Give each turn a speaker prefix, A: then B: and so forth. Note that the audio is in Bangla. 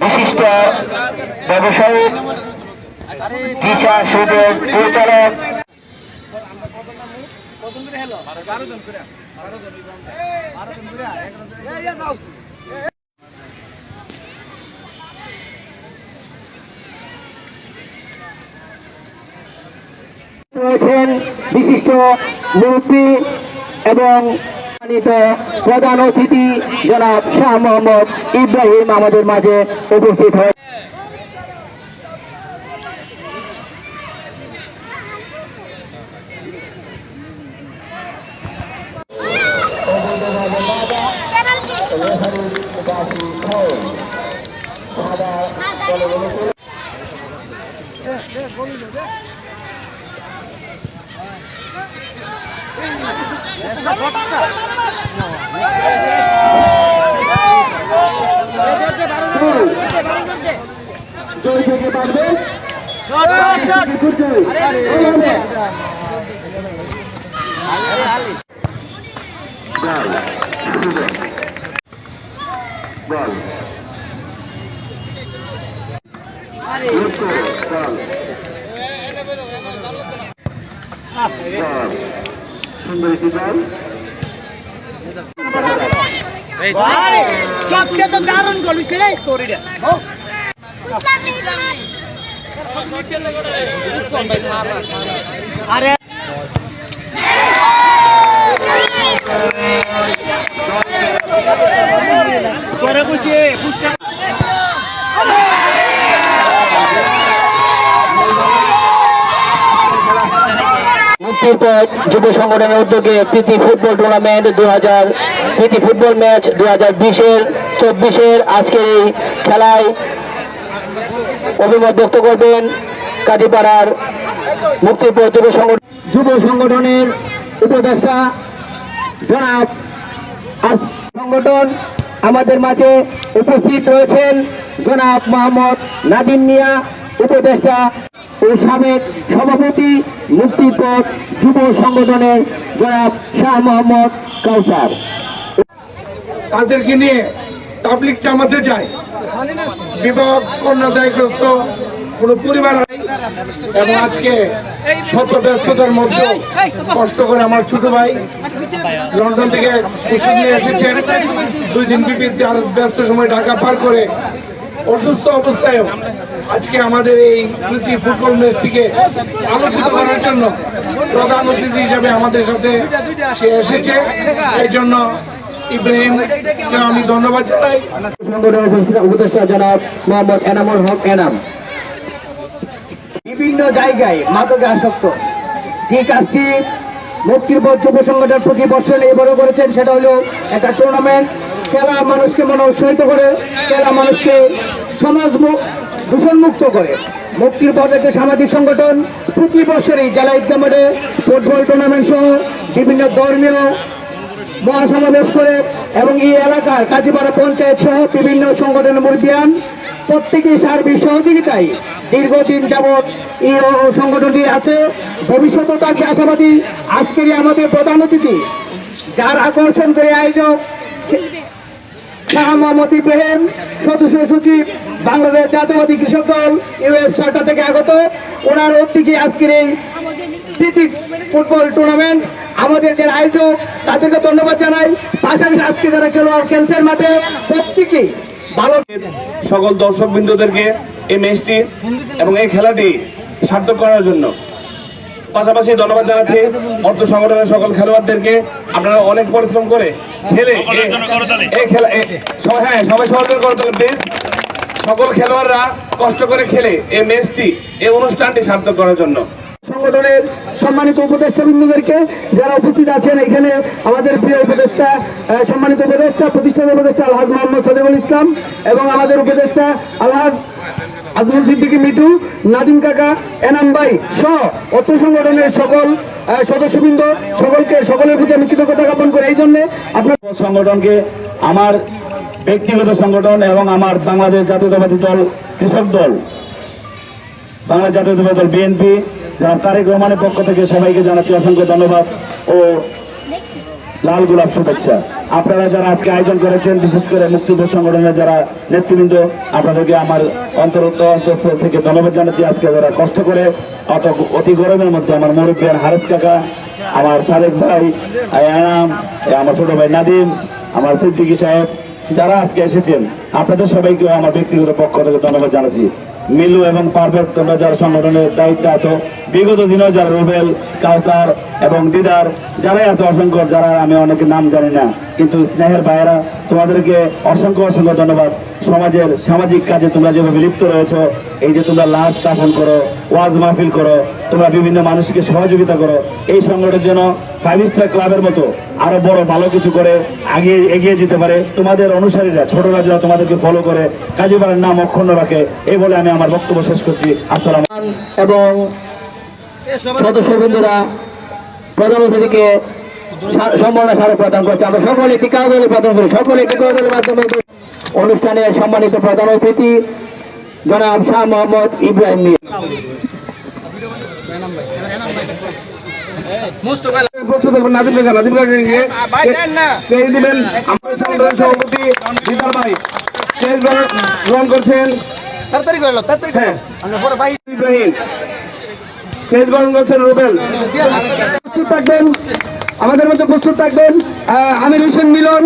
A: বিশিষ্ট ব্যবসায়ী ভিসা সুদের পরিচালক রয়েছেন বিশিষ্ট মুরব্বী এবং প্রধান অতিথি জনাব শাহ মোহাম্মদ ইব্রাহিম আমাদের মাঝে উপস্থিত হয়।
B: সবকে তো দারুণ গলিছে রে তোরিটা আরে করে বুঝে
A: যুব সংগঠনের উদ্যোগে প্রীতি ফুটবল টুর্নামেন্ট প্রীতি ফুটবল ম্যাচ 2020-24 আজকের এই খেলায় অভিমত ব্যক্ত করবেন কাজীপাড়ার মুক্তিপদ যুব সংগঠনের উপদেষ্টা জনাব সংগঠন আমাদের মাঝে উপস্থিত রয়েছেন জনাব মোহাম্মদ নাদিম মিয়া উপদেষ্টা ও সাবেক সভাপতি মুক্তিপদ যুব সংগঠনের জনাব শাহ মোহাম্মদ কাউসার।
C: তাদেরকে নিয়ে তাবলিগ জামাতে যায়, বিবাহ কন্যাদায়গ্রস্ত কোনো পরিবার নাই এবং আজকে শত ব্যস্ততার মধ্যে কষ্ট করে আমার ছোট ভাই লন্ডন থেকে ওষুধ নিয়ে এসেছেন। 2 দিন আর ব্যস্ত সময় ঢাকা পার করে অসুস্থ অবস্থায়ও আজকে আমাদের এই প্রীতি ফুটবল ম্যাচটিকে আলোচিত করার জন্য প্রধান অতিথি হিসাবে আমাদের সাথে সে এসেছে। এই জন্য ইব্রাহিমকে আমি ধন্যবাদ জানাই।
A: সংগঠনের উপদেষ্টা জনাব মোহাম্মদ এনামুল হক এনাম বিভিন্ন জায়গায় মাদকে আসক্ত যে কাজটি মুক্তিপদ যুব সংগঠন প্রতি বছর এবারও করেছেন, সেটা হলো একটা টুর্নামেন্ট। খেলা মানুষকে মনোৎসাহিত করে, খেলা মানুষকে সমাজ দূষণমুক্ত করে। মুক্তির পদ একটি সামাজিক সংগঠন প্রতি বছরই জেলা ঈদগাহ মাঠে ফুটবল টুর্নামেন্ট সহ বিভিন্ন ধর্মীয় মহাসমাবেশ করে এবং এই এলাকার কাজীপাড়া পঞ্চায়েত সহ বিভিন্ন সংগঠনের মুরব্বিয়ান প্রত্যেকেই সার্বিক সহযোগিতায় দীর্ঘদিন যাবৎ এই সংগঠনটি আছে। ভবিষ্যতেও তাকে আশাবাদী। আজকের আমাদের প্রধান অতিথি যার আকর্ষণ করে আয়োজক শাহ মোহাম্মদ ইব্রাহিম, সদস্য সচিব বাংলাদেশ জাতীয়বাদী কৃষক দল ইউএস সরকার থেকে আগত, ওনার উদ্যোগে আজকের এই প্রীতি ফুটবল টুর্নামেন্ট আমাদের যে আয়োজক তাদেরকে ধন্যবাদ জানাই। পাশাপাশি আজকে যারা খেলোয়াড় খেলছেন মাঠে প্রত্যেকেই ভালো।
C: সকল দর্শক বিন্দুদেরকে এই ম্যাচটি এবং এই খেলাটি সার্থক করার জন্য পাশাপাশি ধন্যবাদ জানাচ্ছি অর্থ সংগঠনের সকল খেলোয়াড়দেরকে। আপনারা অনেক পরিশ্রম করে খেলে এই খেলা সবাই সহযোগিতা করতে সকল খেলোয়াড়রা কষ্ট করে খেলে এই ম্যাচটি এই অনুষ্ঠানটি সার্থক করার জন্য।
A: সংগঠনের সম্মানিত উপদেষ্টা বৃন্দদেরকে যারা উপস্থিত আছেন এখানে, আমাদের প্রিয় উপদেষ্টা সম্মানিত উপদেষ্টা প্রতিষ্ঠাতা উপদেষ্টা আলহাজ মোহাম্মদ সদিকুল ইসলাম এবং আমাদের উপদেষ্টা আলহাজ আব্দুল সিদ্দিকী মিটু, নাদিম কাকা, এনাম ভাই সহ অর্থ সংগঠনের সকল সদস্যবৃন্দ সকলের প্রতি আমি কৃতজ্ঞতা জ্ঞাপন করি। এই জন্য আপনার
C: সংগঠনকে আমার ব্যক্তিগত সংগঠন এবং আমার বাংলাদেশ জাতীয়তাবাদী দল কৃষক দল, বাংলাদেশ জাতীয়তাবাদী দল বিএনপি, যারা তারেক রহমানের পক্ষ থেকে সবাইকে জানাচ্ছি অসংখ্য ধন্যবাদ ও
D: লাল গোলাপ শুভেচ্ছা। আপনারা যারা আজকে আয়োজন করেছেন, বিশেষ করে মুক্তিযুদ্ধ সংগঠনের যারা নেতৃবৃন্দ, আপনাদেরকে আমার অন্তঃস্থল থেকে ধন্যবাদ জানাচ্ছি। আজকে যারা কষ্ট করে অতি গরমের মধ্যে আমার মুরব্বিয়ান হারেস কাকা, আমার সাদেক ভাই, আয়াম, আমার ছোট ভাই নাদিম, আমার সিদ্দিকী সাহেব, যারা আজকে এসেছেন, আপনাদের সবাইকে আমার ব্যক্তিগত পক্ষ থেকে ধন্যবাদ জানাচ্ছি। মিলু এবং পারভেজ, তোমরা যারা সংগঠনের দায়িত্বে আছো, বিগত দিনেও যারা রুবেল, কাউসার এবং দিদার যারাই আছে অসংখ্য, যারা আমি অনেকের নাম জানি না, কিন্তু স্নেহের ভাইয়েরা, তোমাদেরকে অসংখ্য অসংখ্য ধন্যবাদ। সমাজের সামাজিক কাজে তোমরা যেভাবে লিপ্ত রয়েছো, এই যে তোমরা লাশ স্থাপন করো, ওয়াজ মাহফিল করো, তোমরা বিভিন্ন মানুষকে সহযোগিতা করো, এই সংগঠনের যেন 5 স্টার ক্লাবের মতো আরো বড় ভালো কিছু করে এগিয়ে যেতে পারে। তোমাদের অনুসারীরা, ছোটরা যারা তোমাদেরকে ফলো করে কাজীপাড়ার নাম অক্ষুণ্ণ রাখে, এই বলে আমি আমার বক্তব্য শেষ করছি। আসসালাম।
A: এবং সদস্যবৃন্দরা প্রধান অতিথিকে সম্মাননা স্মারক প্রদান করছে। আমরা সকলে একটি কাগজে প্রদান করি, সকলে একটি কাগজের মাধ্যমে অনুষ্ঠানে সম্মানিত প্রধান অতিথি জনাব শাহ মোহাম্মদ ইব্রাহিম মিয়া। প্রস্তুত করবেন নাদিম ভাই, নাদিম ভাই দিবেন আমাদের সংগঠনের সভাপতি দিদার ভাই গ্রহণ করছেন।
B: তাড়াতাড়ি করে লো, তাড়াতাড়ি
A: হ্যাঁ,
B: ইব্রাহিম
A: স্টেজ গ্রহণ করছেন রুবেল। প্রস্তুত থাকবেন, আমাদের মধ্যে প্রস্তুত থাকবেন আমির হোসেন মিলন।